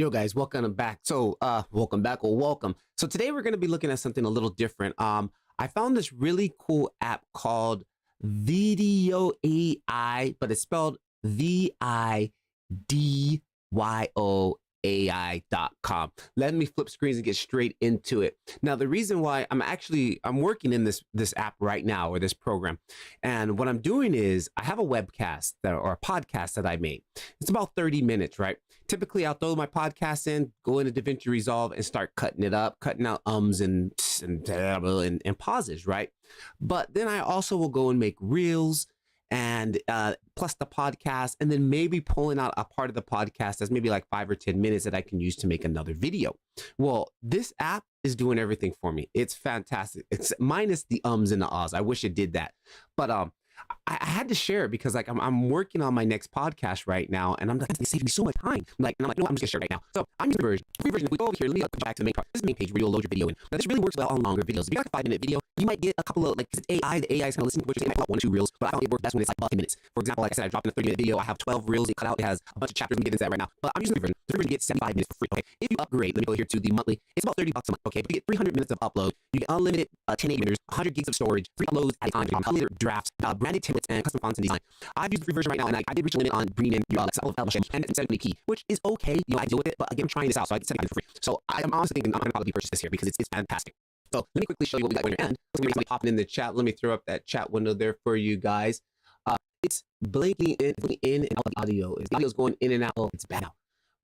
Yo guys, welcome back. Welcome back or welcome. So today we're going to be looking at something a little different. I found this really cool app called Vidyo.AI, but it's spelled Vidyo.AI.com. Let me flip screens and get straight into it. Now, the reason why I'm working in this app right now, or this program, and what I'm doing is I have a webcast or a podcast that I made. It's about 30 minutes, right? Typically, I'll throw my podcast in, go into DaVinci Resolve, and start cutting it up, cutting out ums and pauses, right? But then I also will go and make reels and plus the podcast, and then maybe pulling out a part of the podcast that's maybe like 5 or 10 minutes that I can use to make another video. Well, this app is doing everything for me. It's fantastic. It's minus the ums and the ahs. I wish it did that, but I had to share it because I'm working on my next podcast right now, and I'm like, it's saving me so much time. I'm like, no, I'm just gonna share it right now. So I'm using the free version. If we go over here, go back to the main part. This is the main page where you'll load your video in. Now this really works well on longer videos. If you got a 5-minute video, you might get a couple of, like, it's AI, the AI is kind of listening to what you're saying. I pull out 1 or 2 reels, but I found it works best when it's like 5 minutes. For example, like I said, I dropped in a 30-minute video. I have 12 reels it cut out. It has a bunch of chapters. We get into that right now, but I'm using the free version. The free version gets 75 minutes for free. Okay, if you upgrade, let me go here to the monthly. It's about $30 a month. Okay, but you get 300 minutes of upload. You get unlimited 1080 meters, 100 gigs of storage, free uploads at a time, unlimited drafts, branded templates, and custom fonts and design. I've used the free version right now, and I did reach a limit on bringing in your and 720p, which is okay. You know, I deal with it, but again, I'm trying this out, so I get 75 for free. So I'm honestly thinking I'm gonna probably purchase this here because it's fantastic. So let me quickly show you what we got on your end. Somebody popping in the chat. Let me throw up that chat window there for you guys. It's blinking in and out the audio. The audio's going in and out. Oh, it's bad now.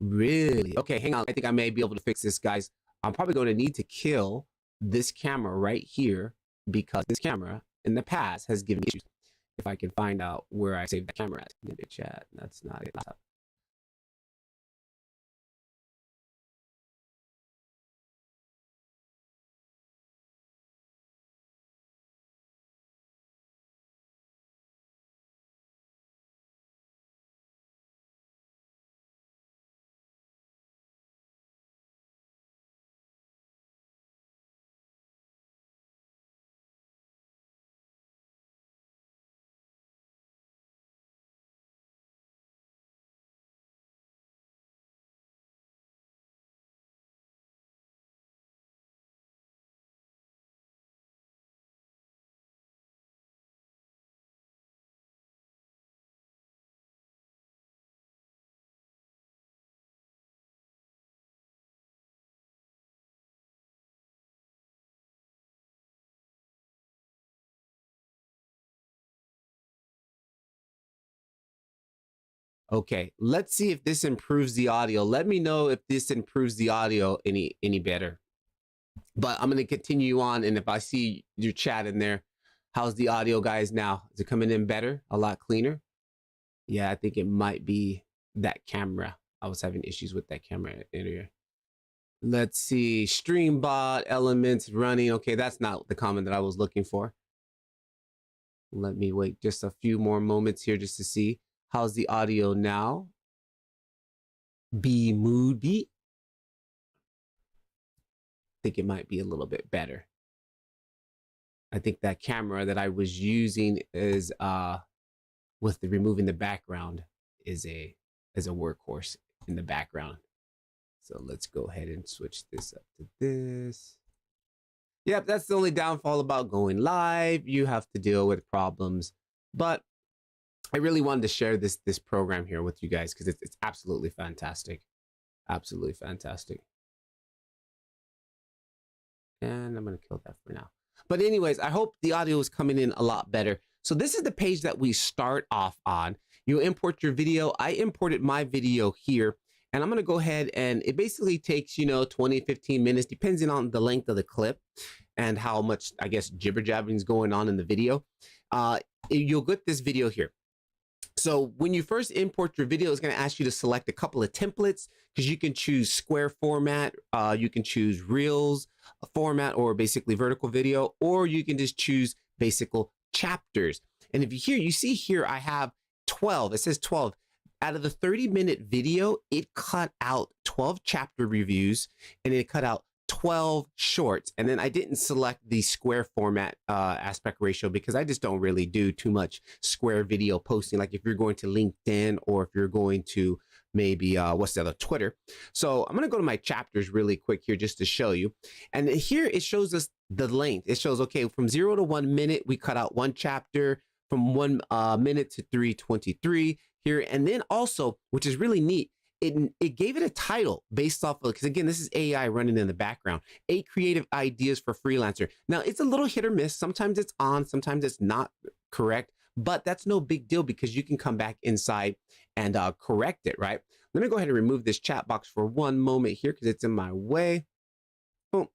Really? Okay, hang on. I think I may be able to fix this, guys. I'm probably going to need to kill this camera right here because this camera in the past has given me issues. If I can find out where I saved the camera at in the chat. That's not it. Okay, let's see if this improves the audio. Let me know if this improves the audio any better. But I'm going to continue on, and if I see your chat in there, how's the audio, guys, now? Is it coming in better? A lot cleaner? Yeah, I think it might be that camera. I was having issues with that camera earlier. Let's see, StreamBot elements running. Okay, that's not the comment that I was looking for. Let me wait just a few more moments here just to see. How's the audio now? Mood beat. I think it might be a little bit better. I think that camera that I was using is with the removing the background is a workhorse in the background. So let's go ahead and switch this up to this. Yep, that's the only downfall about going live. You have to deal with problems, but I really wanted to share this program here with you guys because it's absolutely fantastic. Absolutely fantastic. And I'm going to kill that for now. But anyways, I hope the audio is coming in a lot better. So this is the page that we start off on. You import your video. I imported my video here, and I'm going to go ahead, and it basically takes, 20, 15 minutes, depending on the length of the clip and how much, I guess, jibber jabbering is going on in the video. You'll get this video here. So when you first import your video, it's going to ask you to select a couple of templates because you can choose square format, you can choose reels format, or basically vertical video, or you can just choose basic chapters. And if you see here, I have 12. It says 12. Out of the 30-minute video, it cut out 12 chapter reviews, and it cut out 12 shorts. And then I didn't select the square format aspect ratio because I just don't really do too much square video posting. Like if you're going to LinkedIn or if you're going to maybe what's the other, Twitter. So I'm going to go to my chapters really quick here just to show you. And here it shows us the length. It shows, okay, from 0 to 1 minute, we cut out one chapter, from 1 minute to 3:23 here. And then also, which is really neat, it gave it a title based off of, because again, this is AI running in the background, 8 creative ideas for freelancer. Now it's a little hit or miss. Sometimes it's on, sometimes it's not correct, but that's no big deal because you can come back inside and correct it, right? Let me go ahead and remove this chat box for one moment here because it's in my way. Boom.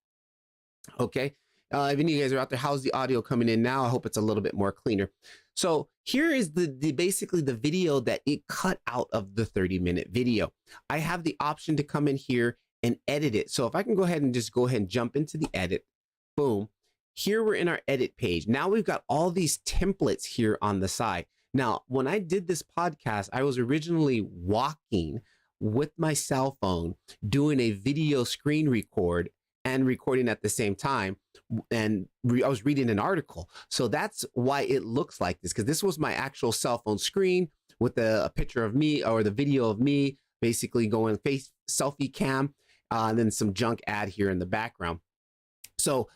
Okay. If any of you guys are out there, how's the audio coming in now? I hope it's a little bit more cleaner. So here is the basically the video that it cut out of the 30-minute video. I have the option to come in here and edit it. So if I can go ahead and just go ahead and jump into the edit, boom. Here we're in our edit page. Now we've got all these templates here on the side. Now, when I did this podcast, I was originally walking with my cell phone, doing a video screen record and recording at the same time. And I was reading an article. So that's why it looks like this, because this was my actual cell phone screen with a picture of me or the video of me basically going face selfie cam, and then some junk ad here in the background. So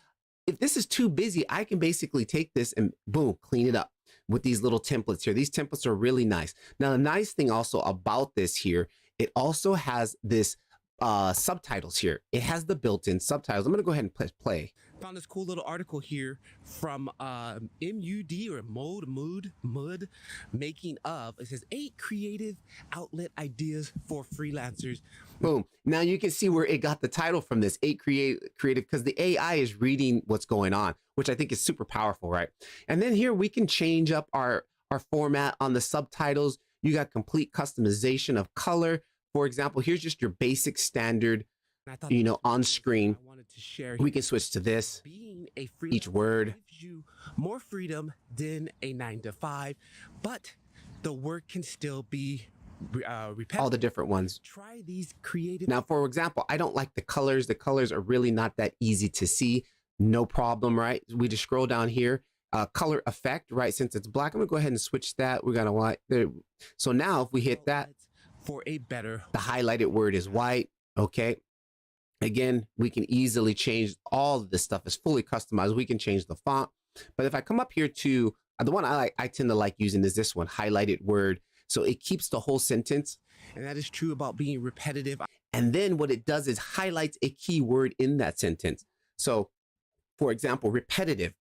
if this is too busy, I can basically take this and boom, clean it up with these little templates here. These templates are really nice. Now, the nice thing also about this here, it also has this subtitles here. It has the built-in subtitles. I'm going to go ahead and press play. Found this cool little article here from MUD or Mood making of. It says 8 creative outlet ideas for freelancers. Boom. Now you can see where it got the title from, this 8 creative, because the AI is reading what's going on, which I think is super powerful, right? And then here we can change up our format on the subtitles. You got complete customization of color. For example, here's just your basic standard, you know, on screen. We can switch to this. Each word gives you more freedom than a 9-to-5, but the work can still be repetitive. All the different ones. Try these creative. Now, for example, I don't like the colors. The colors are really not that easy to see. No problem, right? We just scroll down here. Color effect, right? Since it's black, I'm gonna go ahead and switch that. We're gonna white there. So now if we hit that, for a better, the highlighted word is white. Okay. Again, we can easily change all of this stuff. Is fully customized. We can change the font. But if I come up here to the one I tend to like using is this one, highlighted word. So it keeps the whole sentence. And that is true about being repetitive. And then what it does is highlights a key word in that sentence. So for example, repetitive,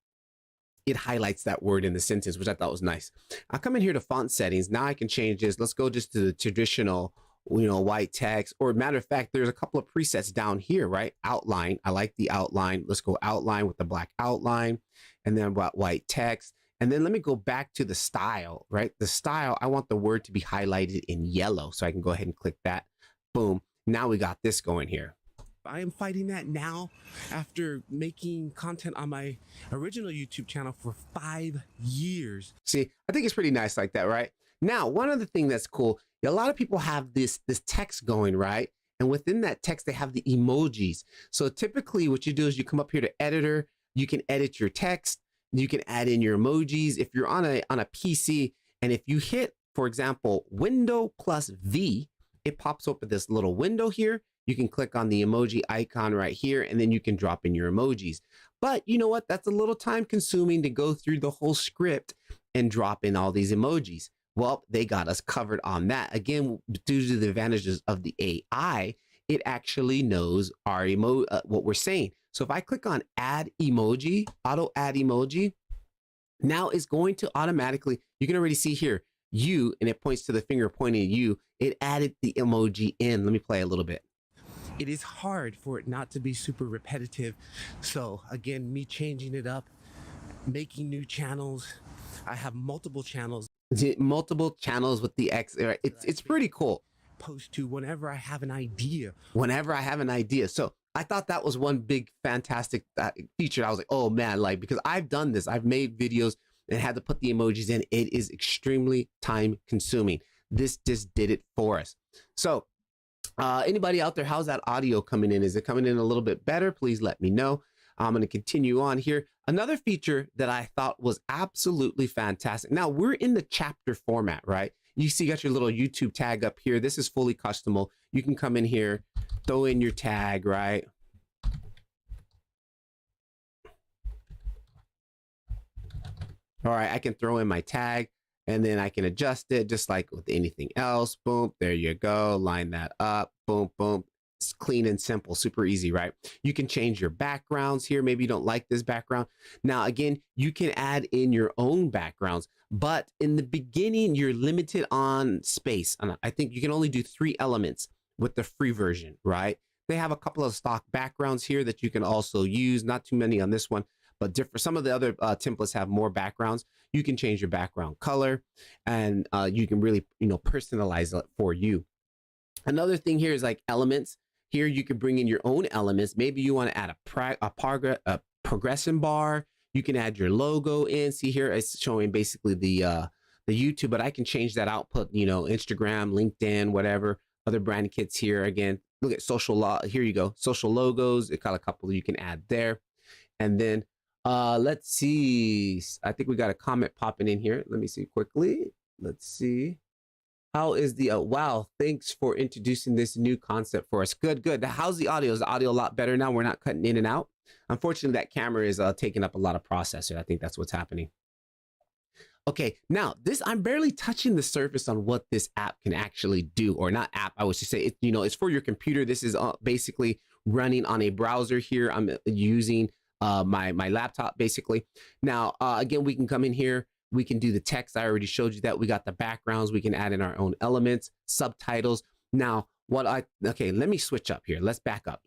it highlights that word in the sentence, which I thought was nice. I'll come in here to font settings. Now I can change this. Let's go just to the traditional, you know, white text, or matter of fact, there's a couple of presets down here, right? Outline. I like the outline. Let's go outline with the black outline, and then white text. And then let me go back to the style, right? The style, I want the word to be highlighted in yellow. So I can go ahead and click that. Boom. Now we got this going here. I am fighting that now after making content on my original YouTube channel for 5 years. See, I think it's pretty nice like that, right? Now, one other thing that's cool, a lot of people have this text going, right? And within that text, they have the emojis. So typically what you do is you come up here to editor, you can edit your text, you can add in your emojis. If you're on a PC, and if you hit, for example, Window plus V, it pops up with this little window here. You can click on the emoji icon right here, and then you can drop in your emojis. But you know what? That's a little time consuming to go through the whole script and drop in all these emojis. Well, they got us covered on that. Again, due to the advantages of the AI, it actually knows our what we're saying. So if I click on add emoji, auto add emoji, now it's going to automatically, you can already see here, you, and it points to the finger pointing at you. It added the emoji in. Let me play a little bit. It is hard for it not to be super repetitive. So again, me changing it up, making new channels. I have multiple channels. Multiple channels with the X. It's pretty cool. Post to whenever I have an idea. Whenever I have an idea. So I thought that was one big fantastic feature. I was like, oh man, like, because I've done this. I've made videos and had to put the emojis in. It is extremely time consuming. This just did it for us. So anybody out there, how's that audio coming in? Is it coming in a little bit better? Please let me know. I'm going to continue on here. Another feature that I thought was absolutely fantastic. Now we're in the chapter format, right? You see, you got your little YouTube tag up here. This is fully customable. You can come in here, throw in your tag, right? All right, I can throw in my tag and then I can adjust it just like with anything else. Boom, there you go. Line that up. Boom, boom. It's clean and simple, super easy, right? You can change your backgrounds here. Maybe you don't like this background. Now, again, you can add in your own backgrounds, but in the beginning, you're limited on space. And I think you can only do 3 elements with the free version, right? They have a couple of stock backgrounds here that you can also use. Not too many on this one, but different. Some of the other templates have more backgrounds. You can change your background color, and you can really, personalize it for you. Another thing here is like elements. Here you can bring in your own elements. Maybe you want to add a progression bar. You can add your logo in. See here, it's showing basically the YouTube, but I can change that output. Instagram, LinkedIn, whatever. Other brand kits here. Again, look at social. Here you go. Social logos. It got a couple you can add there, and then. Let's see. I think we got a comment popping in here. Let me see quickly. Let's see. How is the, wow, thanks for introducing this new concept for us. Good, good. How's the audio? Is the audio a lot better now? We're not cutting in and out. Unfortunately, that camera is taking up a lot of processor. I think that's what's happening. Okay, now I'm barely touching the surface on what this app can actually do, or not app, I would just say, it's for your computer. This is basically running on a browser here. I'm using my laptop basically. Now, again, we can come in here. We can do the text. I already showed you that. We got the backgrounds. We can add in our own elements, subtitles. Now, okay, let me switch up here. Let's back up.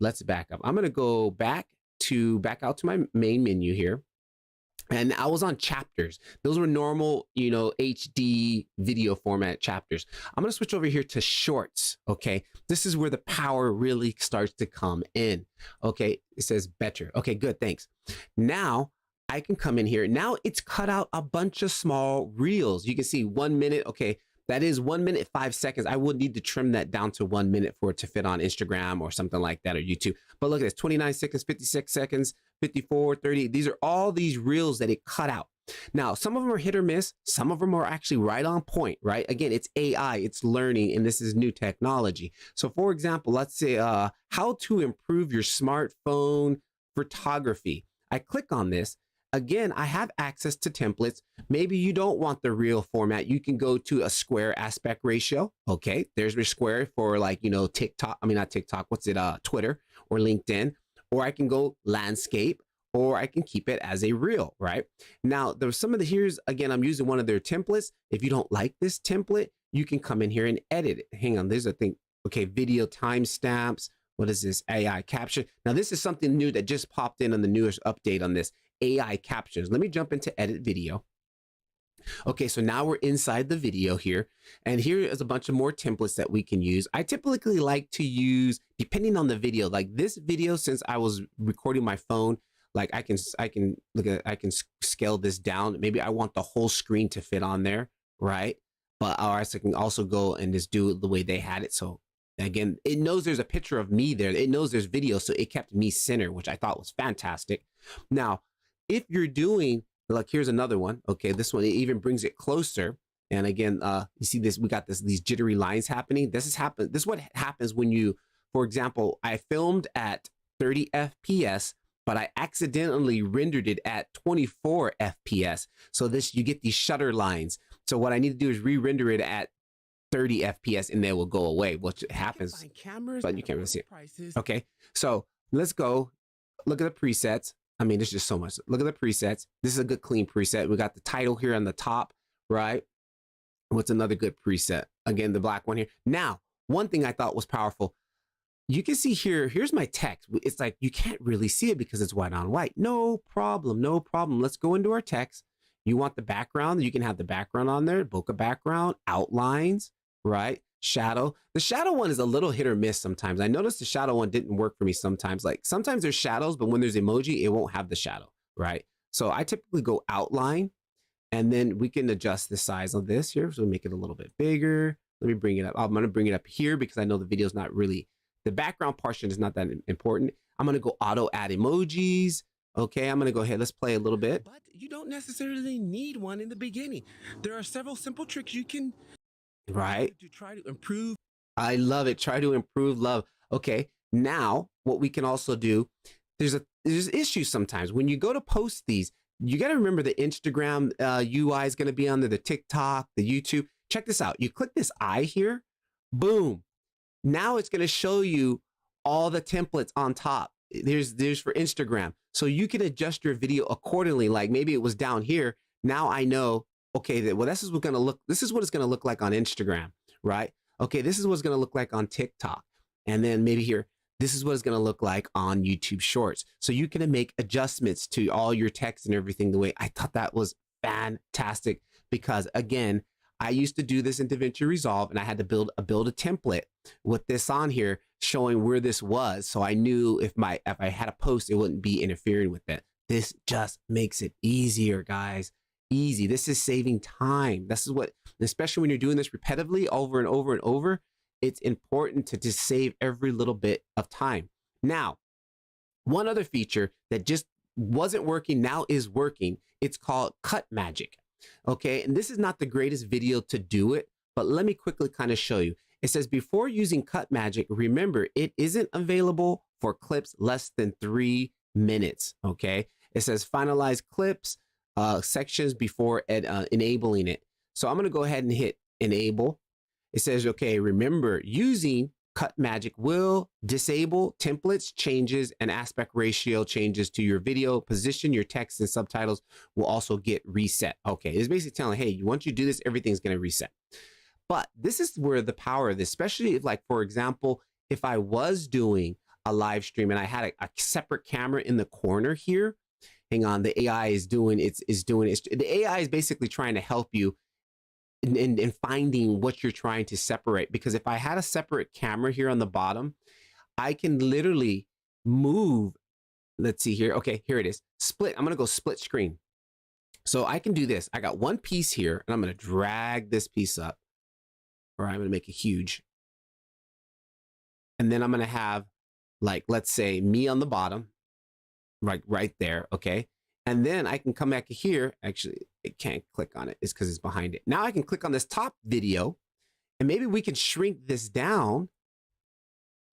I'm going to go back out to my main menu here. And I was on chapters. Those were normal, HD video format chapters. I'm going to switch over here to shorts. Okay. This is where the power really starts to come in. Okay. It says better. Okay, good. Thanks. Now I can come in here. Now it's cut out a bunch of small reels. You can see 1 minute. Okay. That is 1 minute, 5 seconds. I would need to trim that down to 1 minute for it to fit on Instagram or something like that, or YouTube. But look at this, 29 seconds, 56 seconds, 54, 30. These are all these reels that it cut out. Now, some of them are hit or miss. Some of them are actually right on point, right? Again, it's AI, it's learning, and this is new technology. So for example, let's say how to improve your smartphone photography. I click on this. Again, I have access to templates. Maybe you don't want the real format. You can go to a square aspect ratio. Okay, there's your square for like, TikTok. I mean, not TikTok. What's it? Twitter or LinkedIn. Or I can go landscape, or I can keep it as a reel, right? Now, there's some of here's, again, I'm using one of their templates. If you don't like this template, you can come in here and edit it. Hang on, there's a thing. Okay, video timestamps. What is this? AI caption. Now, this is something new that just popped in on the newest update on this. AI captions. Let me jump into edit video. Okay, so now we're inside the video here, and here is a bunch of more templates that we can use. I typically like to use, depending on the video, like this video, since I was recording my phone, like I can scale this down. Maybe I want the whole screen to fit on there, right? But or I can also go and just do it the way they had it. So again, it knows there's a picture of me there. It knows there's video, so it kept me center, which I thought was fantastic. Now, if you're doing, like, here's another one. Okay, this one, it even brings it closer. And again, you see this, we got these jittery lines happening. This is what happens when you, for example, I filmed at 30 FPS, but I accidentally rendered it at 24 FPS. So you get these shutter lines. So what I need to do is re-render it at 30 FPS and they will go away, which happens, but you can't really see it. Okay, so let's go look at the presets. I mean, there's just so much. Look at the presets. This is a good clean preset. We got the title here on the top, right? What's another good preset? Again, the black one here. Now, one thing I thought was powerful. You can see here, here's my text. It's like, you can't really see it because it's white on white. No problem, no problem. Let's go into our text. You want the background, you can have the background on there, bokeh background, outlines, right? Shadow. The shadow one is a little hit or miss sometimes. I noticed the shadow one didn't work for me sometimes. Like sometimes there's shadows, but when there's emoji, it won't have the shadow, right? So I typically go outline, and then we can adjust the size of this here. So make it a little bit bigger. Let me bring it up. I'm going to bring it up here because I know the video is not really, the background portion is not that important. I'm going to go auto add emojis. Okay, I'm going to go ahead. Let's play a little bit. But you don't necessarily need one in the beginning. There are several simple tricks you can. right? To try to improve. I love it. Try to improve love. Okay. Now, what we can also do, there's issues sometimes when you go to post these. You got to remember the Instagram UI is going to be on there, the TikTok, the YouTube. Check this out. You click this eye here, boom. Now it's going to show you all the templates on top. There's for Instagram. So you can adjust your video accordingly. Like maybe it was down here. Now I know, okay, well, this is what it's going to look like on Instagram, right? Okay, this is what it's going to look like on TikTok. And then maybe here, this is what it's going to look like on YouTube Shorts. So you can make adjustments to all your text and everything the way. I thought that was fantastic because again, I used to do this in DaVinci Resolve and I had to build a template with this on here showing where this was. So I knew if I had a post, it wouldn't be interfering with it. This just makes it easier, guys. Easy. This is saving time. This is what, especially when you're doing this repetitively over and over and over, it's important to just save every little bit of time. Now, one other feature that just wasn't working now is working. It's called Cut Magic. Okay, and this is not the greatest video to do it, but let me quickly kind of show you. It says before using Cut Magic, remember it isn't available for clips less than 3 minutes. Okay, it says finalize clips sections before enabling it. So I'm going to go ahead and hit enable. It says, okay, remember using Cut Magic will disable templates, changes, and aspect ratio changes to your video. Position, your text and subtitles will also get reset. Okay, it's basically telling, hey, once you do this, everything's going to reset. But this is where the power of this, especially if, like, for example, if I was doing a live stream and I had a separate camera in the corner here, hang on, the AI is doing the AI is basically trying to help you in finding what you're trying to separate. Because if I had a separate camera here on the bottom, I can literally move. Let's see here. Okay, here it is. Split. I'm going to go split screen. So I can do this. I got one piece here and I'm going to drag this piece up, or I'm going to make it huge. And then I'm going to have, like, let's say me on the bottom, right there. Okay. And then I can come back here. Actually, it can't click on it. It's because it's behind it. Now I can click on this top video and maybe we can shrink this down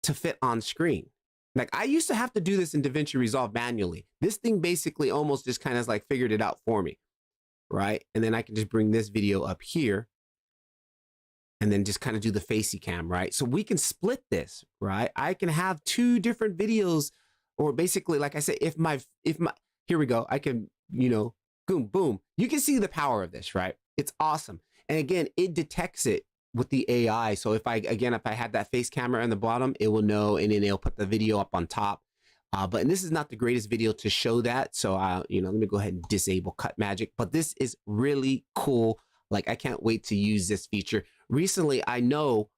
to fit on screen. Like I used to have to do this in DaVinci Resolve manually. This thing basically almost just kind of like figured it out for me, right? And then I can just bring this video up here and then just kind of do the facey cam, right? So we can split this, right? I can have 2 different videos, or basically, like I said, if my, here we go. I can, boom, boom. You can see the power of this, right? It's awesome. And again, it detects it with the AI. So if I had that face camera on the bottom, it will know, and then it'll put the video up on top. But this is not the greatest video to show that. So, let me go ahead and disable Cut Magic. But this is really cool. Like, I can't wait to use this feature. Recently, I know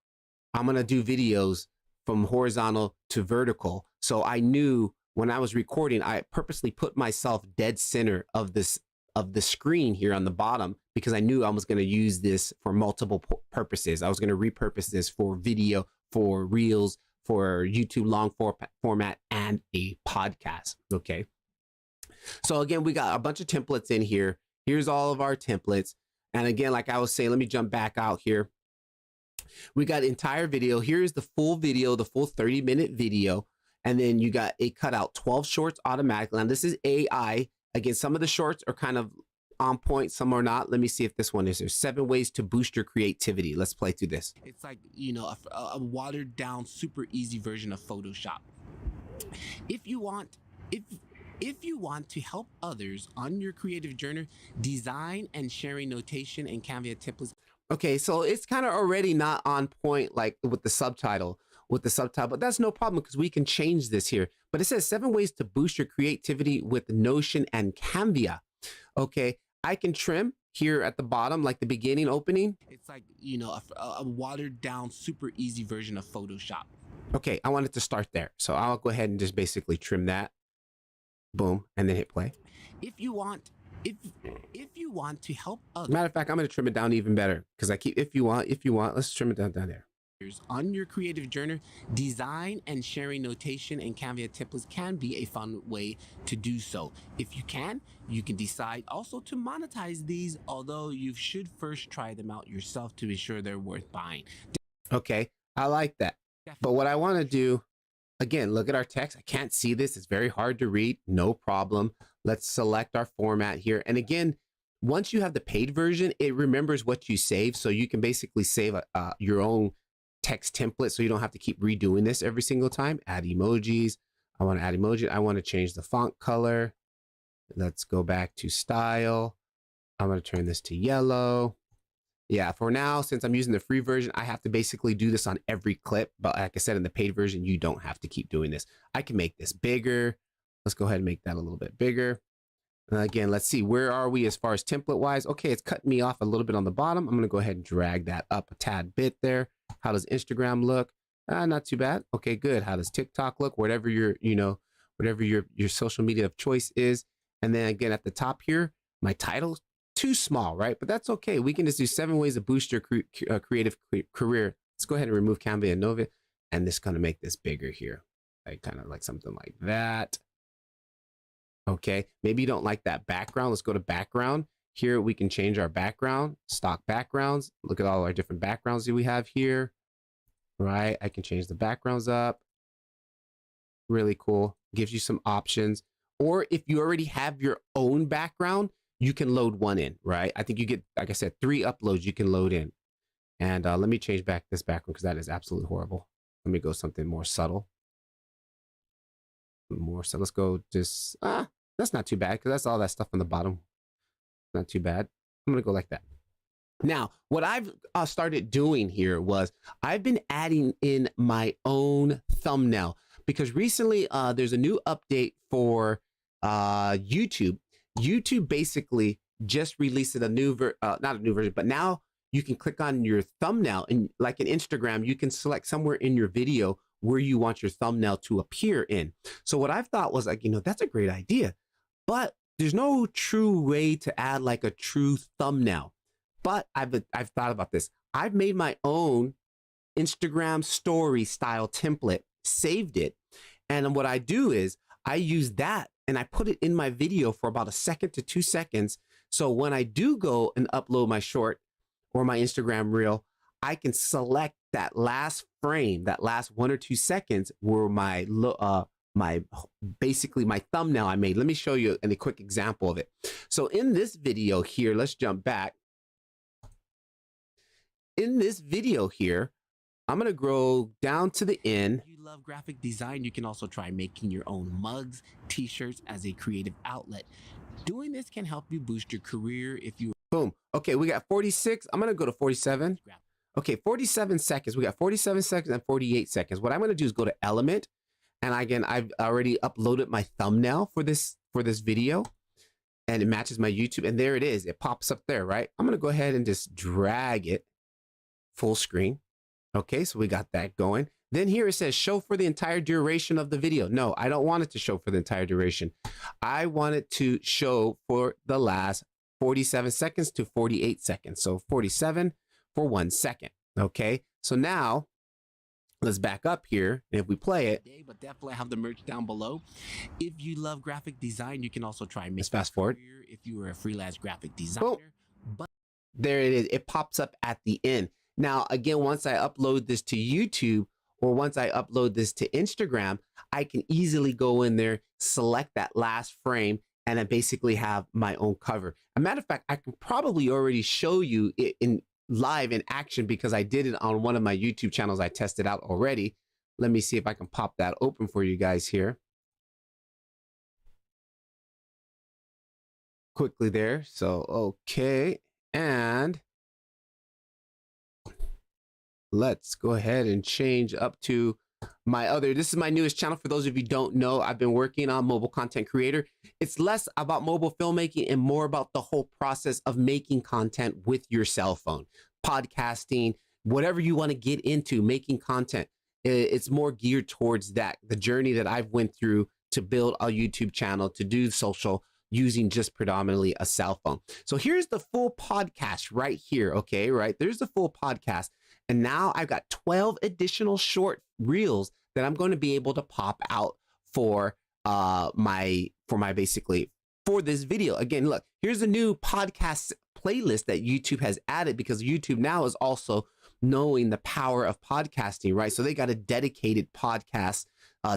I'm going to do videos from horizontal to vertical. So I knew when I was recording, I purposely put myself dead center of the screen here on the bottom because I knew I was going to use this for multiple purposes. I was going to repurpose this for video, for reels, for YouTube long format, and a podcast. Okay. So again, we got a bunch of templates in here. Here's all of our templates. And again, like I was saying, let me jump back out here. We got entire video. Here's the full video, the full 30-minute video. And then you got a cutout 12 shorts automatically. Now this is AI. Again, some of the shorts are kind of on point, some are not. Let me see if this one is. There's 7 ways to boost your creativity. Let's play through this. It's like, a watered down, super easy version of Photoshop. If you want to help others on your creative journey, design and sharing notation and Canva templates. Okay, so it's kind of already not on point, like with the subtitle, but that's no problem because we can change this here. But it says 7 ways to boost your creativity with Notion and Canva. Okay, I can trim here at the bottom, like the beginning opening. It's like, a watered down, super easy version of Photoshop. Okay, I want it to start there. So I'll go ahead and just basically trim that. Boom, and then hit play. If you want to help others. Matter of fact, I'm going to trim it down even better because I keep, if you want, let's trim it down there. On your creative journey, design and sharing notation and Canva templates can be a fun way to do so. If you can decide also to monetize these, although you should first try them out yourself to be sure they're worth buying. Okay, I like that. But what I want to do, again, look at our text. I can't see this. It's very hard to read. No problem. Let's select our format here. And again, once you have the paid version, it remembers what you save. So you can basically save your own text template so you don't have to keep redoing this every single time. Add emojis. I want to add emoji. I want to change the font color. Let's go back to style. I'm going to turn this to yellow. Yeah, for now, since I'm using the free version, I have to basically do this on every clip. But like I said, in the paid version, you don't have to keep doing this. I can make this bigger. Let's go ahead and make that a little bit bigger. And again, let's see, where are we as far as template wise? Okay, it's cutting me off a little bit on the bottom. I'm going to go ahead and drag that up a tad bit there. How does Instagram look? Not too bad. Okay, good. How does TikTok look? Whatever your, whatever your social media of choice is. And then again, at the top here, my title, too small, right? But that's okay. We can just do 7 ways to boost your creative career. Let's go ahead and remove Canva and Nova. And this is going to make this bigger here. Like kind of like something like that. Okay, maybe you don't like that background. Let's go to background. Here we can change our background, stock backgrounds. Look at all our different backgrounds that we have here, right? I can change the backgrounds up. Really cool. Gives you some options. Or if you already have your own background, you can load one in, right? I think you get, like I said, 3 uploads you can load in. And let me change back this background because that is absolutely horrible. Let me go something more subtle. So let's go just, that's not too bad because that's all that stuff on the bottom. Not too bad. I'm going to go like that. Now, what I've started doing here was I've been adding in my own thumbnail because recently there's a new update for YouTube. YouTube basically just released a new, not a new version, but now you can click on your thumbnail and like in Instagram, you can select somewhere in your video where you want your thumbnail to appear in. So what I've thought was like, that's a great idea, but there's no true way to add like a true thumbnail. But I've thought about this. I've made my own Instagram story style template, saved it. And what I do is I use that and I put it in my video for about 1 second to 2 seconds. So when I do go and upload my short or my Instagram reel, I can select that last frame, that last 1 or 2 seconds where basically my thumbnail I made. Let me show you a quick example of it. So in this video here, let's jump back. In this video here, I'm going to go down to the end. If you love graphic design, you can also try making your own mugs, t-shirts as a creative outlet. Doing this can help you boost your career if you... Boom. Okay, we got 46. I'm going to go to 47. Okay, 47 seconds. We got 47 seconds and 48 seconds. What I'm going to do is go to Element. And again, I've already uploaded my thumbnail for this video. And it matches my YouTube. And there it is. It pops up there, right? I'm going to go ahead and just drag it full screen. Okay, so we got that going. Then here it says show for the entire duration of the video. No, I don't want it to show for the entire duration. I want it to show for the last 47 seconds to 48 seconds. So 47 for 1 second. Okay, so now let's back up here. And if we play it, but definitely have the merch down below. If you love graphic design, you can also try. Let's fast forward. If you were a freelance graphic designer, but there it is. It pops up at the end. Now, again, once I upload this to YouTube or once I upload this to Instagram, I can easily go in there, select that last frame, and I basically have my own cover. As a matter of fact, I can probably already show you it in live in action because I did it on one of my YouTube channels. I tested out already. Let me see if I can pop that open for you guys here. Quickly there. So, okay. And let's go ahead and change up to this is my newest channel. For those of you who don't know, I've been working on mobile content creator. It's less about mobile filmmaking and more about the whole process of making content with your cell phone, podcasting, whatever you want to get into, making content. It's more geared towards that, the journey that I've went through to build a YouTube channel, to do social using just predominantly a cell phone. So here's the full podcast right here. Okay, right? There's the full podcast. And now I've got 12 additional short reels that I'm going to be able to pop out for my basically for this video. Again, look, here's a new podcast playlist that YouTube has added, because YouTube now is also knowing the power of podcasting, right? So they got a dedicated podcast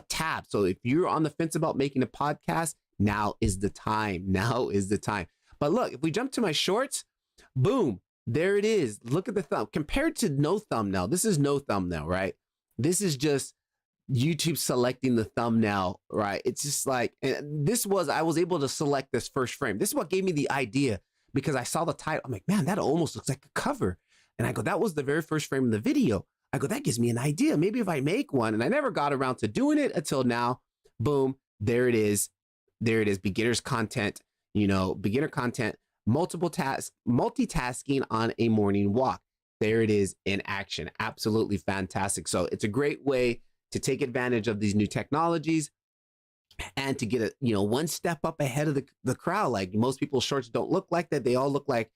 tab. So if you're on the fence about making a podcast, now is the time. Now is the time. But look, if we jump to my shorts, boom, there it is. Look at the thumb. Compared to no thumbnail, this is no thumbnail, right? This is just YouTube selecting the thumbnail, right? It's just like, and I was able to select this first frame. This is what gave me the idea, because I saw the title. I'm like, man, that almost looks like a cover. And I go, that was the very first frame of the video. I go, that gives me an idea. Maybe if I make one. And I never got around to doing it until now. Boom, there it is. There it is. Beginner's content, beginner content, multitasking on a morning walk. There it is in action. Absolutely fantastic. So it's a great way to take advantage of these new technologies and to get one step up ahead of the crowd. Like, most people's shorts don't look like that. They all look like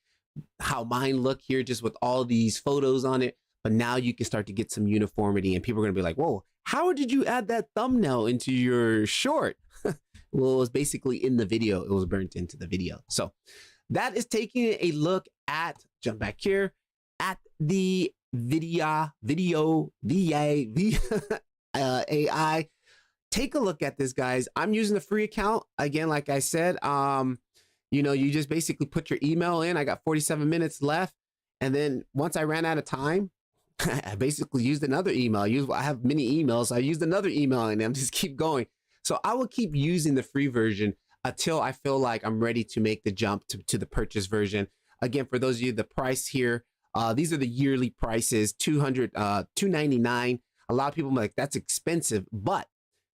how mine look here, just with all these photos on it. But now you can start to get some uniformity, and people are going to be like, whoa, how did you add that thumbnail into your short? Well, it was basically in the video. It was burnt into the video. So that is taking a look at, jump back here, at the AI. Take a look at this, guys. I'm using the free account. Again, like I said, you just basically put your email in. I got 47 minutes left. And then once I ran out of time, I basically used another email. I have many emails. I used another email, and I'm just keep going. So I will keep using the free version until I feel like I'm ready to make the jump to the purchase version. Again, for those of you, the price here, these are the yearly prices, $299. A lot of people are like, that's expensive, but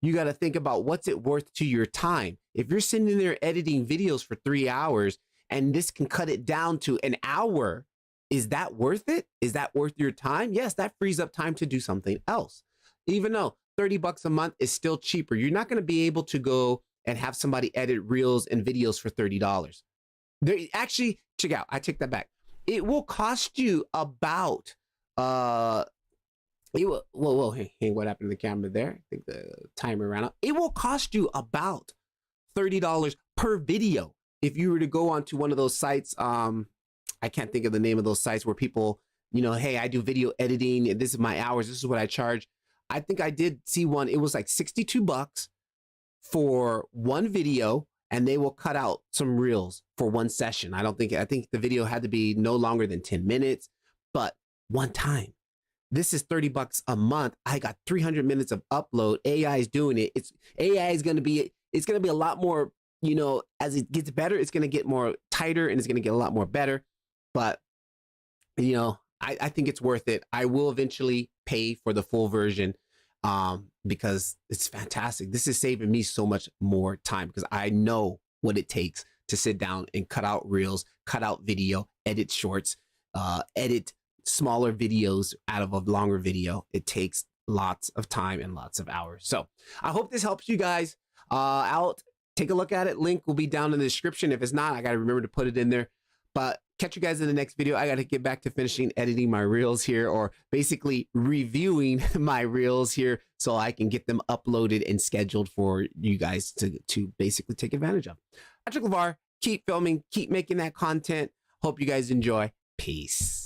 you got to think about, what's it worth to your time? If you're sitting there editing videos for 3 hours and this can cut it down to an hour, is that worth it? Is that worth your time? Yes, that frees up time to do something else. Even though $30 a month is still cheaper, you're not going to be able to go and have somebody edit reels and videos for $30. Actually, check out, I take that back. It will cost you about, whoa, hey, what happened to the camera there? I think the timer ran out. It will cost you about $30 per video. If you were to go onto one of those sites, I can't think of the name of those sites where people, hey, I do video editing, and this is my hours, this is what I charge. I think I did see one. It was like $62 for one video, and they will cut out some reels for one session. I think the video had to be no longer than 10 minutes, but one time. This is $30 a month. I got 300 minutes of upload. AI is doing it. AI is going to be a lot more, as it gets better, it's going to get more tighter, and it's going to get a lot more better. But, I think it's worth it. I will eventually pay for the full version, because it's fantastic. This is saving me so much more time, because I know what it takes to sit down and cut out reels, cut out video, edit shorts, edit smaller videos out of a longer video. It takes lots of time and lots of hours. So I hope this helps you guys out. Take a look at it. Link will be down in the description. If it's not, I got to remember to put it in there. But catch you guys in the next video. I got to get back to finishing editing my reels here, or basically reviewing my reels here, so I can get them uploaded and scheduled for you guys to basically take advantage of. Patrick Levar, keep filming, keep making that content. Hope you guys enjoy. Peace.